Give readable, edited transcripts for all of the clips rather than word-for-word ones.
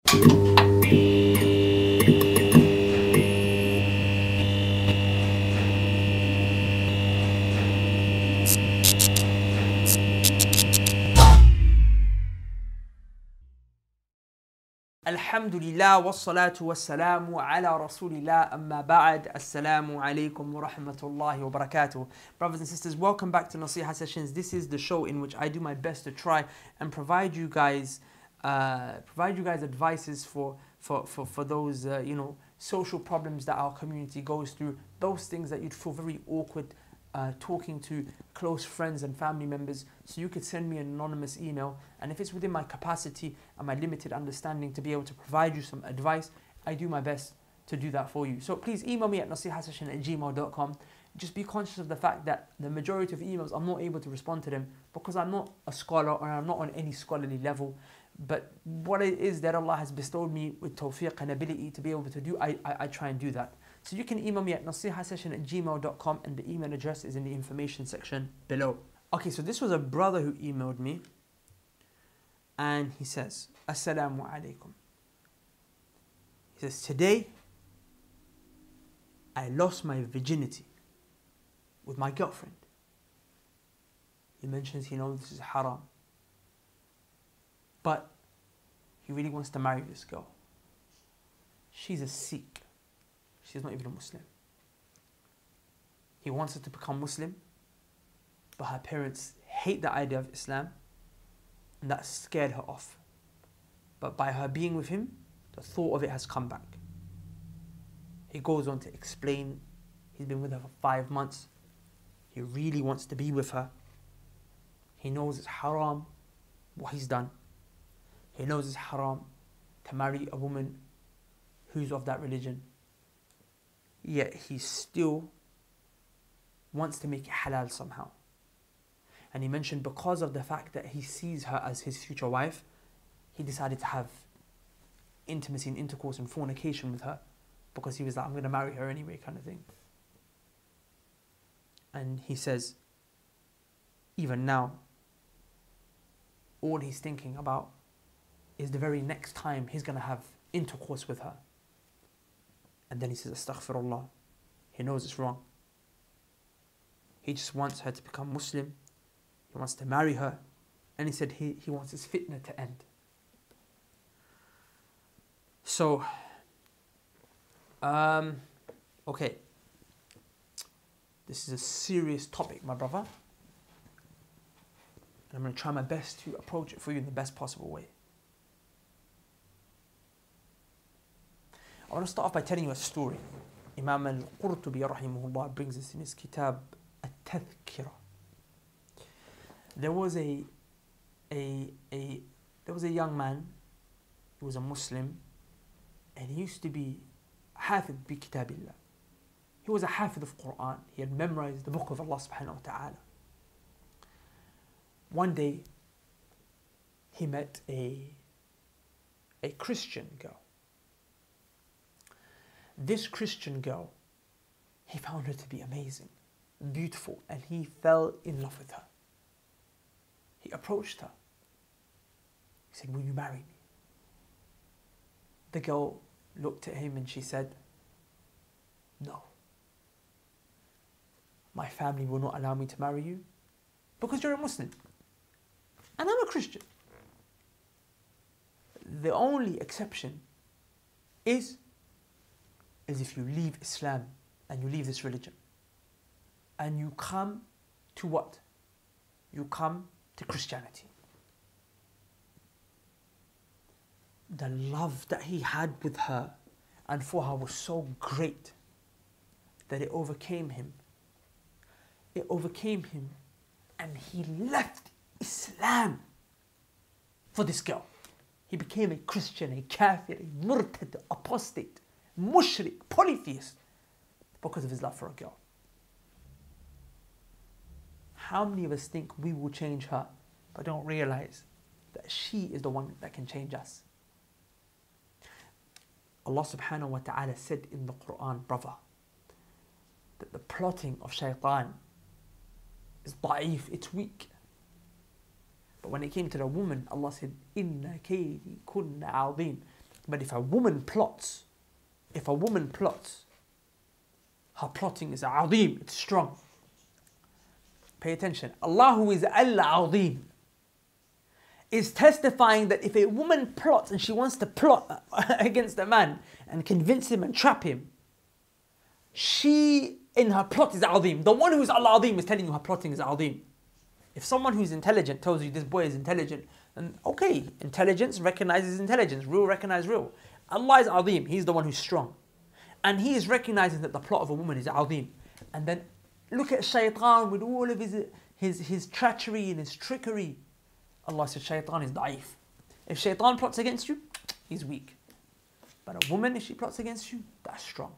Alhamdulillah wassalatu wassalamu ala rasulillah amma ba'd. Assalamu alaikum wa rahmatullahi wa barakatuh. Brothers and sisters, welcome back to Nasiha Sessions. This is the show in which I do my best to try and provide you guys advices for those social problems that our community goes through, those things that you'd feel very awkward talking to close friends and family members. So you could send me an anonymous email, and if it's within my capacity and my limited understanding to be able to provide you some advice, I do my best to do that for you. So please email me at nasihasession@gmail.com. Just be conscious of the fact that the majority of emails I'm not able to respond to them because I'm not a scholar or I'm not on any scholarly level. But what it is that Allah has bestowed me with tawfiq and ability to be able to do, I try and do that. So you can email me at nasihasession@gmail.com, and the email address is in the information section below. Okay, so this was a brother who emailed me, and he says, Assalamu alaikum. He says, today I lost my virginity with my girlfriend. He mentions he knows this is haram, but he really wants to marry this girl. She's a Sikh. She's not even a Muslim. He wants her to become Muslim, but her parents hate the idea of Islam, and that scared her off. But by her being with him, the thought of it has come back. He goes on to explain he's been with her for 5 months. He really wants to be with her. He knows it's haram what he's done. He knows it's haram to marry a woman who's of that religion. Yet he still wants to make it halal somehow. And he mentioned because of the fact that he sees her as his future wife, he decided to have intimacy and intercourse and fornication with her because he was like, I'm going to marry her anyway, kind of thing. And he says, even now, all he's thinking about is the very next time he's going to have intercourse with her. And then he says, Astaghfirullah. He knows it's wrong. He just wants her to become Muslim. He wants to marry her. And he said he wants his fitna to end. So, okay. This is a serious topic, my brother. And I'm going to try my best to approach it for you in the best possible way. I want to start off by telling you a story. Imam al-Qurtubi rahimahullah brings this in his kitab At-Tadhkira. There was a young man who was a Muslim, and he used to be hafid bi kitabillah. He was a hafid of Quran. He had memorized the book of Allah subhanahu wa ta'ala. One day he met a Christian girl. This Christian girl, he found her to be amazing, beautiful, and he fell in love with her. He approached her. He said, will you marry me? The girl looked at him and she said, no. My family will not allow me to marry you because you're a Muslim and I'm a Christian. The only exception is if you leave Islam and you leave this religion and you come to what? You come to Christianity. The love that he had with her and for her was so great that it overcame him. It overcame him and he left Islam for this girl. He became a Christian, a kafir, a murtad, apostate, mushrik, polytheist, because of his love for a girl. How many of us think we will change her, but don't realize that she is the one that can change us? Allah subhanahu wa ta'ala said in the Quran, brother, that the plotting of shaitan is da'if, it's weak. But when it came to the woman, Allah said, Inna kaydi kunna azim. But if a woman plots, her plotting is azim, it's strong. Pay attention. Allah, who is al-azim, is testifying that if a woman plots and she wants to plot against a man and convince him and trap him, she in her plot is azim. The one who is al-azim is telling you her plotting is azim. If someone who's intelligent tells you this boy is intelligent, then okay, intelligence recognizes intelligence, real recognize real. Allah is azim, He's the one who's strong. And He is recognizing that the plot of a woman is azim. And then look at shaitan with all of his treachery and his trickery. Allah said shaitan is da'if. If shaitan plots against you, he's weak. But a woman, if she plots against you, that's strong.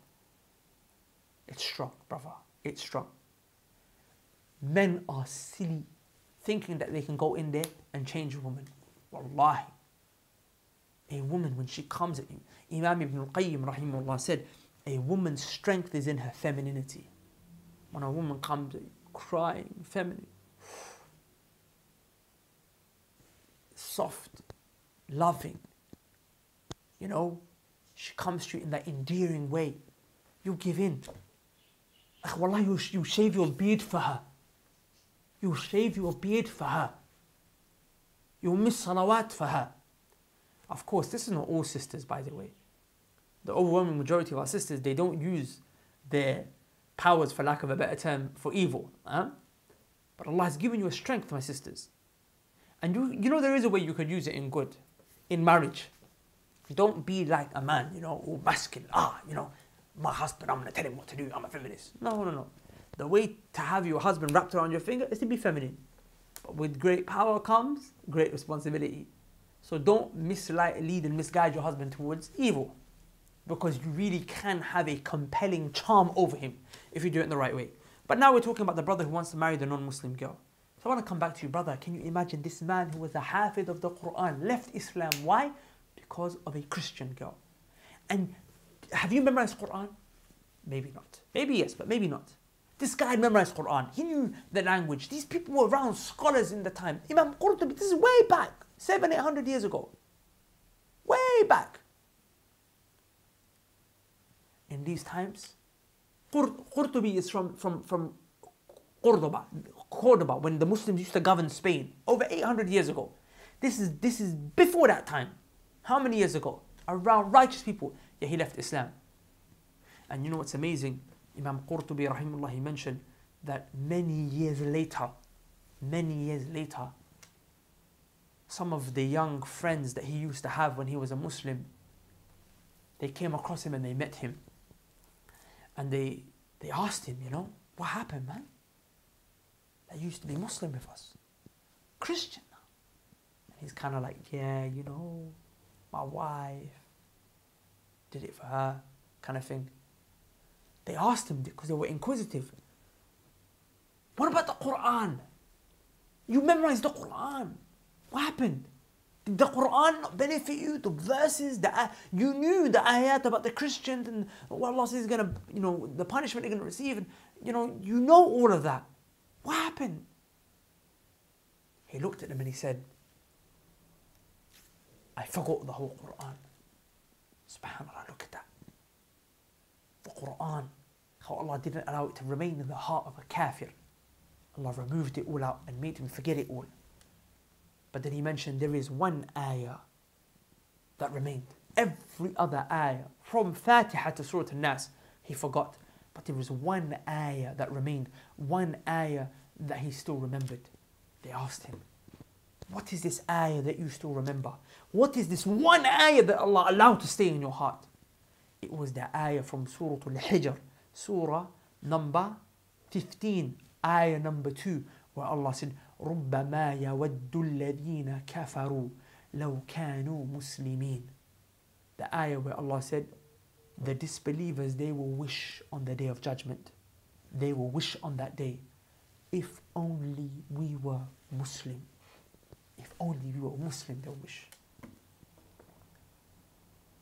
It's strong, brother. It's strong. Men are silly, thinking that they can go in there and change a woman. Wallahi. A woman, when she comes at you, Imam Ibn al-Qayyim rahimahullah said, a woman's strength is in her femininity. When a woman comes at you, crying, feminine, soft, loving, she comes to you in that endearing way, you give in. Like, wallah, you shave your beard for her. You shave your beard for her. You miss salawat for her. Of course, this is not all sisters, by the way. The overwhelming majority of our sisters, they don't use their powers, for lack of a better term, for evil. But Allah has given you a strength, my sisters. And you know there is a way you could use it in good. In marriage. Don't be like a man, all masculine. My husband, I'm going to tell him what to do. I'm a feminist. No. The way to have your husband wrapped around your finger is to be feminine. But with great power comes great responsibility. So don't mislead and misguide your husband towards evil. Because you really can have a compelling charm over him if you do it in the right way. But now we're talking about the brother who wants to marry the non-Muslim girl. So I want to come back to you, brother. Can you imagine this man who was a hafid of the Quran left Islam? Why? Because of a Christian girl. And have you memorized Quran? Maybe not. Maybe yes, but maybe not. This guy had memorized Quran. He knew the language. These people were around, scholars in the time. Imam Qurtubi, this is way back, 700-800 years ago. Way back. In these times, Qurtubi is from Cordoba, when the Muslims used to govern Spain, over 800 years ago. This is before that time. How many years ago? Around righteous people. Yeah, he left Islam. And you know what's amazing? Imam Qurtubi rahimahullah, he mentioned that many years later, some of the young friends that he used to have when he was a Muslim, they came across him and they met him. And they asked him, what happened, man? That used to be Muslim with us. Christian now. And he's kind of like, yeah, my wife did it for her, kind of thing. They asked him because they were inquisitive. What about the Quran? You memorized the Quran. What happened? Did the Quran not benefit you? The verses, you knew the ayat about the Christians and what Allah says is going to, the punishment they're going to receive. And, you know all of that. What happened? He looked at them and he said, I forgot the whole Quran. SubhanAllah, look at that. The Quran, how Allah didn't allow it to remain in the heart of a kafir. Allah removed it all out and made him forget it all. But then he mentioned there is one ayah that remained. Every other ayah, from Fatiha to Surah Al-Nas, he forgot. But there was one ayah that remained, one ayah that he still remembered. They asked him, what is this ayah that you still remember? What is this one ayah that Allah allowed to stay in your heart? It was the ayah from Surah Al-Hijr, Surah number 15, ayah number 2, where Allah said, رُبَّمَا يَوَدُّ الَّذِينَ كَفَرُوا لَوْ كَانُوا مُسْلِمِينَ. The ayah where Allah said, the disbelievers, they will wish on the day of judgment. They will wish on that day, if only we were Muslim. If only we were Muslim, they'll wish.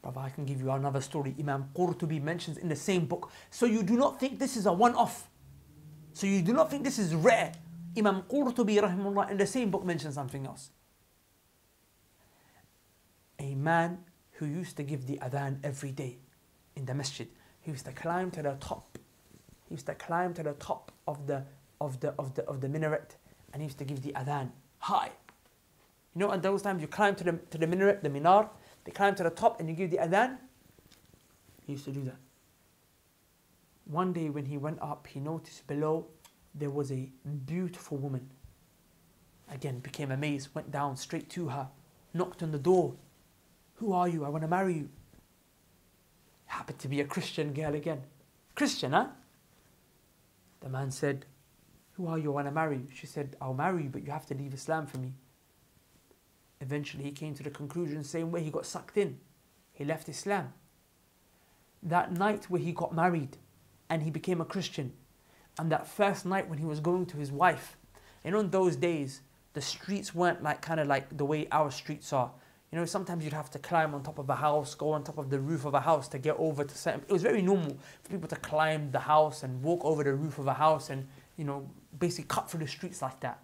Brother, I can give you another story. Imam Qurtubi mentions in the same book. So you do not think this is a one-off. So you do not think this is rare. Imam Qurtubi rahimahullah in the same book mentions something else. A man who used to give the adhan every day in the masjid. He used to climb to the top. He used to climb to the top of the minaret, and he used to give the adhan high. You know, at those times you climb to the minaret, the minar, they climb to the top and you give the adhan. He used to do that. One day when he went up, he noticed below there was a beautiful woman. Again, became amazed, went down straight to her, knocked on the door. Who are you? I want to marry you. Happened to be a Christian girl again. Christian, huh? The man said, who are you? I want to marry you. She said, I'll marry you, but you have to leave Islam for me. Eventually he came to the conclusion, same way he got sucked in. He left Islam. That night where he got married and he became a Christian, and that first night when he was going to his wife, you know, in those days, the streets weren't kind of like the way our streets are. You know, sometimes you'd have to climb on top of a house, go on top of the roof of a house to get over to certain... It was very normal for people to climb the house and walk over the roof of a house and, you know, basically cut through the streets like that.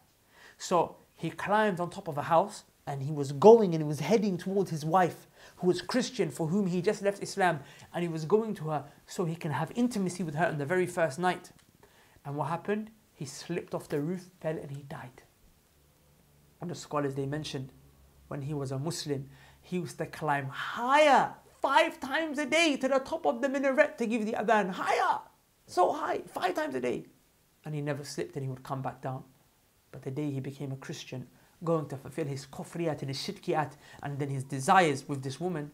So he climbed on top of a house and he was going and he was heading towards his wife, who was Christian, for whom he just left Islam, and he was going to her so he can have intimacy with her on the very first night. And what happened? He slipped off the roof, fell, and he died. And the scholars, they mentioned, when he was a Muslim, he used to climb higher 5 times a day to the top of the minaret to give the adhan. Higher! So high, 5 times a day. And he never slipped and he would come back down. But the day he became a Christian, going to fulfill his kufriyat and his shirkiyat, and then his desires with this woman,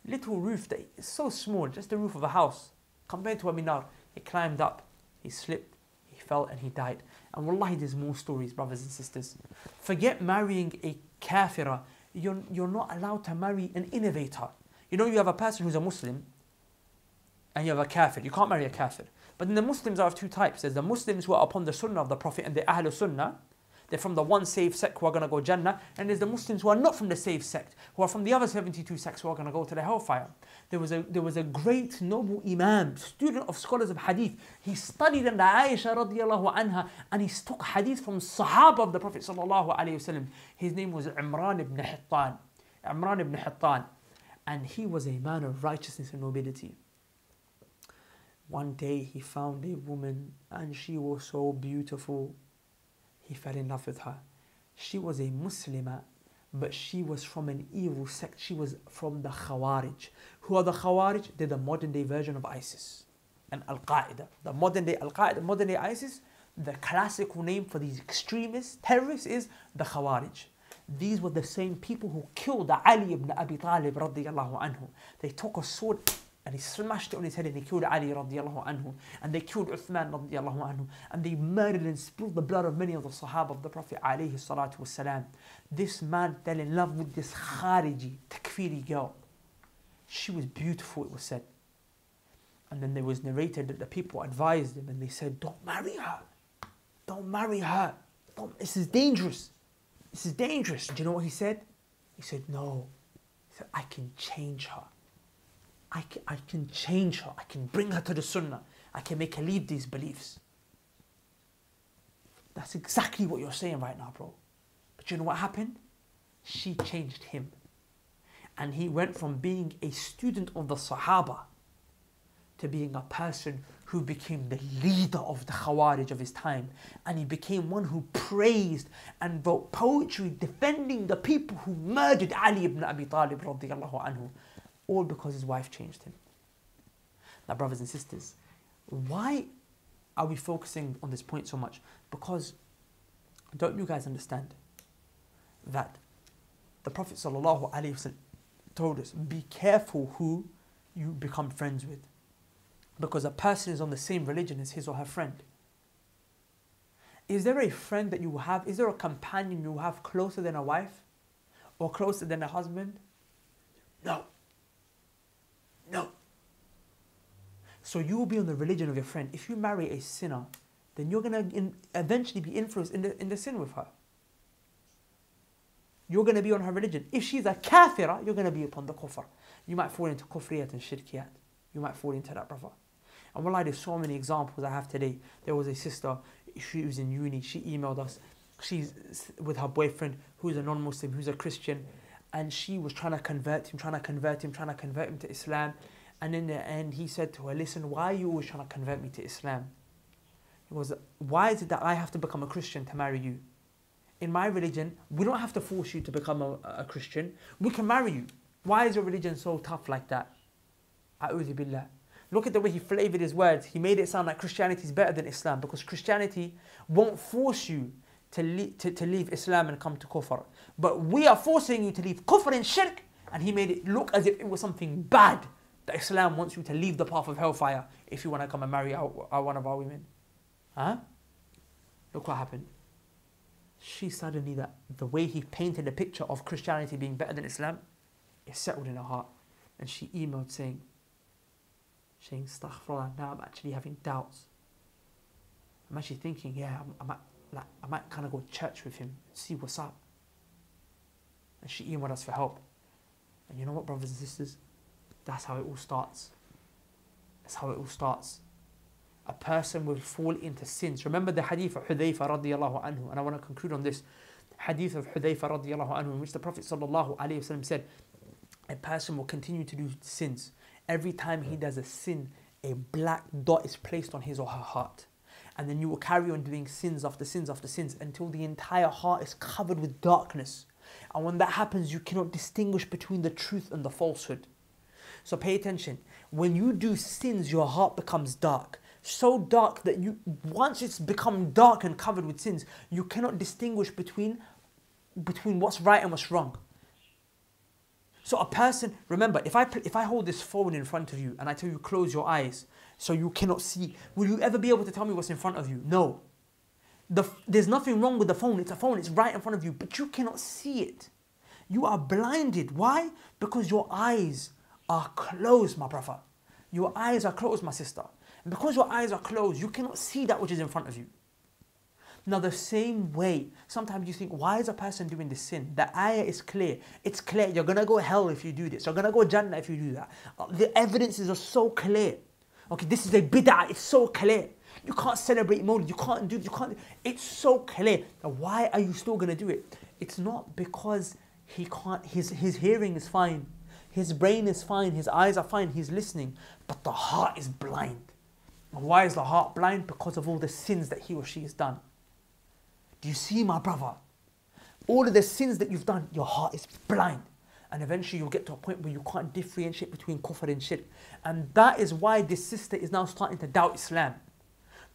little roof that is so small, just the roof of a house, compared to a minar, he climbed up, he slipped, he fell, and he died. And wallahi, there's more stories, brothers and sisters. Forget marrying a kafira. You're not allowed to marry an innovator. You know, you have a person who's a Muslim and you have a kafir. You can't marry a kafir. But then the Muslims are of 2 types. There's the Muslims who are upon the sunnah of the Prophet and the Ahlul Sunnah. They're from the one saved sect who are going to go Jannah. And there's the Muslims who are not from the saved sect, who are from the other 72 sects who are going to go to the hellfire. There was a great noble imam, student of scholars of hadith. He studied under Aisha radiallahu anha, and he took hadith from Sahaba of the Prophet sallallahu alayhi wasallam. His name was Imran ibn Hittan. Imran ibn Hittan. And he was a man of righteousness and nobility. One day he found a woman and she was so beautiful. He fell in love with her. She was a Muslimah, but she was from an evil sect. She was from the Khawarij. Who are the Khawarij? They're the modern day version of ISIS and Al-Qaeda. The modern day Al-Qaeda, modern day ISIS, the classical name for these extremists, terrorists, is the Khawarij. These were the same people who killed Ali ibn Abi Talib radiyallahu anhu. They took a sword and he smashed it on his head and he killed Ali radiallahu anhu. And they killed Uthman radiallahu anhu. And they murdered and spilled the blood of many of the Sahaba of the Prophet alayhi salatu wasalam. This man fell in love with this Khariji, takfiri girl. She was beautiful, it was said. And then there was narrated that the people advised him and they said, don't marry her. Don't marry her. This is dangerous. This is dangerous. Do you know what he said? He said, no. He said, I can change her. I can change her. I can bring her to the sunnah. I can make her leave these beliefs. That's exactly what you're saying right now, bro. But you know what happened? She changed him. And he went from being a student of the Sahaba to being a person who became the leader of the Khawarij of his time. And he became one who praised and wrote poetry defending the people who murdered Ali ibn Abi Talib radiyallahu anhu. All because his wife changed him. Now, brothers and sisters, why are we focusing on this point so much? Because don't you guys understand that the Prophet ﷺ told us, be careful who you become friends with. Because a person is on the same religion as his or her friend. Is there a friend that you have, is there a companion you have closer than a wife? Or closer than a husband? No. No. So you will be on the religion of your friend. If you marry a sinner, then you're going to eventually be influenced in the sin with her. You're going to be on her religion. If she's a kafira, you're going to be upon the kufr. You might fall into kufriyat and shirkiyat. You might fall into that, brother. And wallahi, there's so many examples I have today. There was a sister, she was in uni, she emailed us. She's with her boyfriend, who's a non-Muslim, who's a Christian. And she was trying to convert him to Islam. And in the end, he said to her, listen, why are you always trying to convert me to Islam? He was, why is it that I have to become a Christian to marry you? In my religion, we don't have to force you to become a Christian. We can marry you. Why is your religion so tough like that? A'udhu billah. Look at the way he flavored his words. He made it sound like Christianity is better than Islam, because Christianity won't force you to leave Islam and come to kufr. But we are forcing you to leave kufr and shirk. And he made it look as if it was something bad, that Islam wants you to leave the path of hellfire if you want to come and marry one of our women. Huh? Look what happened. She suddenly, the way he painted a picture of Christianity being better than Islam, it settled in her heart. And she emailed saying, astaghfirullah, now I'm actually having doubts. I'm actually thinking, yeah, I might kind of go to church with him, see what's up. And she emailed us for help. And you know what, brothers and sisters? That's how it all starts. That's how it all starts. A person will fall into sins. Remember the hadith of Hudayfa radiallahu anhu, and I want to conclude on this hadith of Hudayfa radiallahu anhu, in which the Prophet sallallahu alayhi wasallam said, a person will continue to do sins. Every time he does a sin, a black dot is placed on his or her heart. And then you will carry on doing sins after sins after sins until the entire heart is covered with darkness. And when that happens, you cannot distinguish between the truth and the falsehood. So pay attention. When you do sins, your heart becomes dark. So dark that once it's become dark and covered with sins, you cannot distinguish between what's right and what's wrong. So a person, remember, if I hold this phone in front of you and I tell you close your eyes so you cannot see, will you ever be able to tell me what's in front of you? No. There's nothing wrong with the phone. It's a phone. It's right in front of you, but you cannot see it. You are blinded. Why? Because your eyes are closed, my brother. Your eyes are closed, my sister. And because your eyes are closed, you cannot see that which is in front of you. Now the same way, sometimes you think, why is a person doing this sin? The ayah is clear. It's clear. You're going to go hell if you do this. You're going to go Jannah if you do that. The evidences are so clear. Okay, this is a bid'ah. It's so clear. You can't celebrate Mawlid. You can't do. It's so clear. Now why are you still going to do it? It's not because he can't. His hearing is fine. His brain is fine. His eyes are fine. He's listening. But the heart is blind. And why is the heart blind? Because of all the sins that he or she has done. Do you see, my brother? All of the sins that you've done, your heart is blind. And eventually you'll get to a point where you can't differentiate between kufr and shirk. And that is why this sister is now starting to doubt Islam.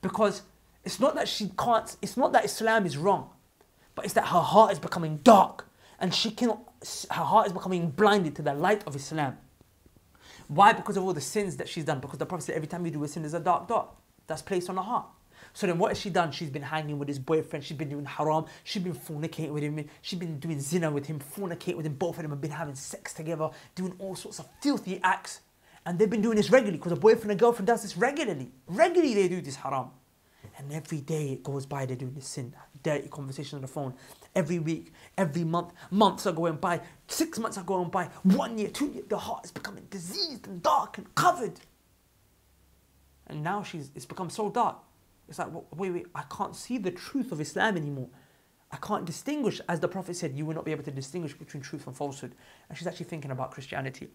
Because it's not that she can't, it's not that Islam is wrong, but it's that her heart is becoming dark. And she cannot, her heart is becoming blinded to the light of Islam. Why? Because of all the sins that she's done. Because the Prophet said every time you do a sin, there's a dark dot that's placed on her heart. So then what has she done? She's been hanging with his boyfriend. She's been doing haram. She's been fornicating with him. She's been doing zina with him, fornicating with him. Both of them have been having sex together, doing all sorts of filthy acts. And they've been doing this regularly because a boyfriend and girlfriend does this regularly. Regularly they do this haram. And every day it goes by, they're doing this sin. Dirty conversation on the phone. Every week, every month. Months are going by. 6 months are going by. 1 year, 2 years. The heart is becoming diseased and dark and covered. And now it's become so dark. It's like, wait, I can't see the truth of Islam anymore. I can't distinguish, as the Prophet said, you will not be able to distinguish between truth and falsehood. And she's actually thinking about Christianity.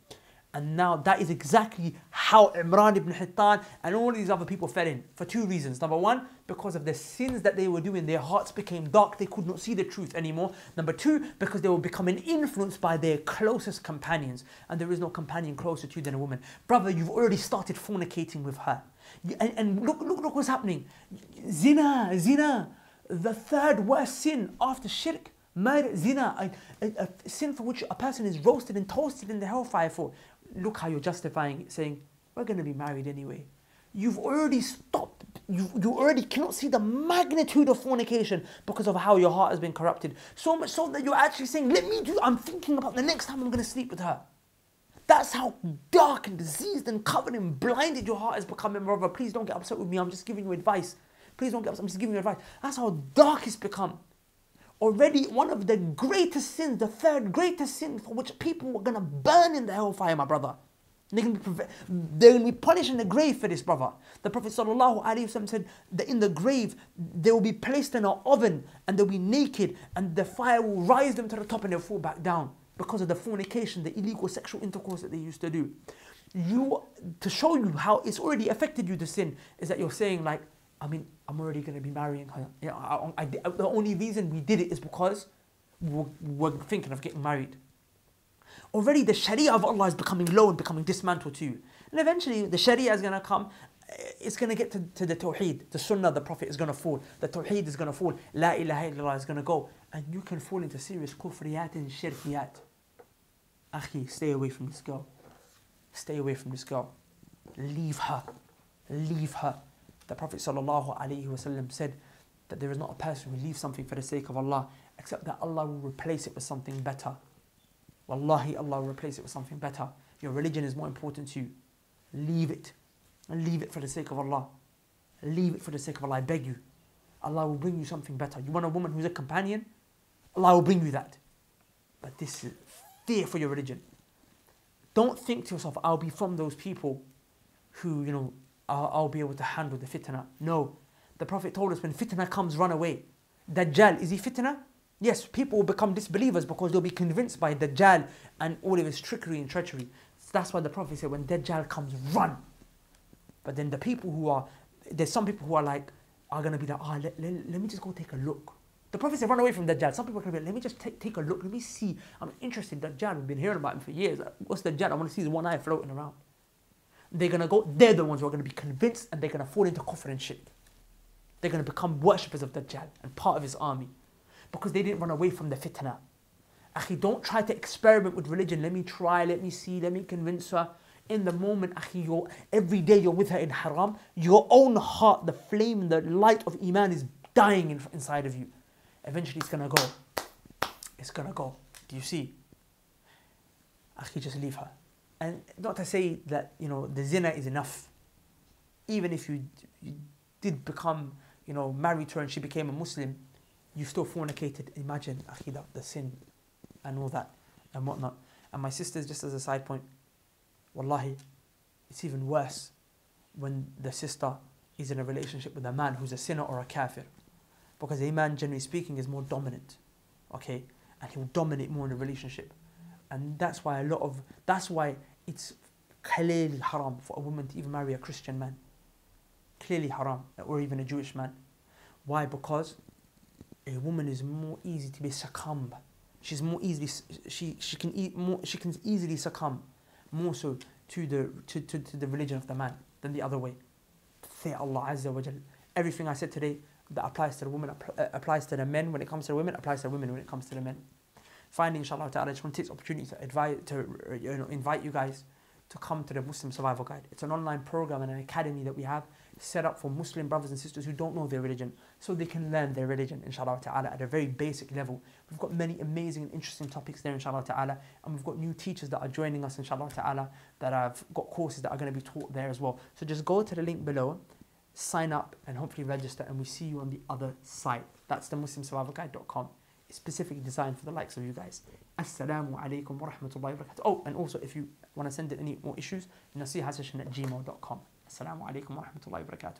And now that is exactly how Imran ibn Hittan and all these other people fell in. For two reasons. Number one, because of the sins that they were doing, their hearts became dark. They could not see the truth anymore. Number two, because they were becoming influenced by their closest companions. And there is no companion closer to you than a woman. Brother, you've already started fornicating with her. And look what's happening. Zina. The third worst sin after shirk. Murder, zina. A sin for which a person is roasted and toasted in the hellfire for. Look how you're justifying it, saying, we're going to be married anyway. You've already stopped. You already cannot see the magnitude of fornication because of how your heart has been corrupted. So much so that you're actually saying, I'm thinking about the next time I'm going to sleep with her. That's how dark and diseased and covered and blinded your heart is becoming, brother. Please don't get upset with me. I'm just giving you advice. Please don't get upset. I'm just giving you advice. That's how dark it's become. Already one of the greatest sins, the third greatest sin for which people are going to burn in the hellfire, my brother. They're going to be punished in the grave for this, brother. The Prophet ﷺ said that in the grave, they will be placed in an oven and they'll be naked and the fire will rise them to the top and they'll fall back down. because of the fornication, the illegal sexual intercourse that they used to do. To show you how it's already affected you, the sin, is that you're saying like, I mean, I'm already going to be marrying her. The only reason we did it is because we're thinking of getting married. Already the Sharia of Allah is becoming low and becoming dismantled to you. And eventually the Sharia is going to come, it's going to get to the Tawheed, the Sunnah of the Prophet is going to fall, the Tawheed is going to fall, La ilaha illallah is going to go, and you can fall into serious kufriyat and shirkiyat. Akhi, stay away from this girl. Stay away from this girl. Leave her. Leave her. The Prophet ﷺ said that there is not a person who leaves something for the sake of Allah except that Allah will replace it with something better. Wallahi, Allah will replace it with something better. Your religion is more important to you. Leave it. Leave it for the sake of Allah. Leave it for the sake of Allah. I beg you. Allah will bring you something better. You want a woman who's a companion? Allah will bring you that. But this is fear for your religion. Don't think to yourself, I'll be from those people who, I'll be able to handle the fitna. No. The Prophet told us when fitna comes, run away. Dajjal, is he fitna? Yes, people will become disbelievers because they'll be convinced by Dajjal and all of his trickery and treachery. So that's why the Prophet said, when Dajjal comes, run. But then the people there's some people who are going to be like, let me just go take a look. The Prophet said, run away from Dajjal. Some people are going to be like, let me just take a look. Let me see. I'm interested in Dajjal. We've been hearing about him for years. What's Dajjal? I want to see his one eye floating around. They're going to go, they're the ones who are going to be convinced and they're going to fall into kufr and shirk. They're going to become worshippers of Dajjal and part of his army. Because they didn't run away from the fitna. Akhi, don't try to experiment with religion. Let me try, let me see, let me convince her. In the moment, akhi, every day you're with her in haram, your own heart, the flame, the light of iman is dying inside of you. Eventually it's going to go. It's going to go. Do you see? Akhi, just leave her. And not to say that, the zina is enough. Even if you did become, married to her and she became a Muslim, you still fornicated. Imagine, akhi, the sin and all that and whatnot. And my sisters, just as a side point, wallahi, it's even worse when the sister is in a relationship with a man who's a sinner or a kafir. Because a man, generally speaking, is more dominant. Okay? And he will dominate more in a relationship. And that's why it's clearly haram for a woman to even marry a Christian man. Clearly haram. Or even a Jewish man. Why? Because a woman is more easy to be succumb. She's more easily she can easily succumb more so to the religion of the man than the other way. Fear Allah Azza wa Jal. Everything I said today that applies to the woman applies to the men when it comes to the women, applies to the women when it comes to the men. Finally, inshallah ta'ala, I just want to take this opportunity to invite you guys to come to the Muslim Survival Guide. It's an online program and an academy that we have set up for Muslim brothers and sisters who don't know their religion, so they can learn their religion, inshallah ta'ala, at a very basic level. We've got many amazing and interesting topics there, inshallah ta'ala, and we've got new teachers that are joining us, inshallah ta'ala, that have got courses that are going to be taught there as well. So just go to the link below, sign up, and hopefully register, and we see you on the other side. That's the MuslimSurvivalGuide.com. It's specifically designed for the likes of you guys. Assalamu alaikum wa rahmatullahi wa barakatuh. Oh, and also if you want to send in any more issues, nasihasession@gmail.com. Assalamu alaikum wa rahmatullahi wa barakatuh.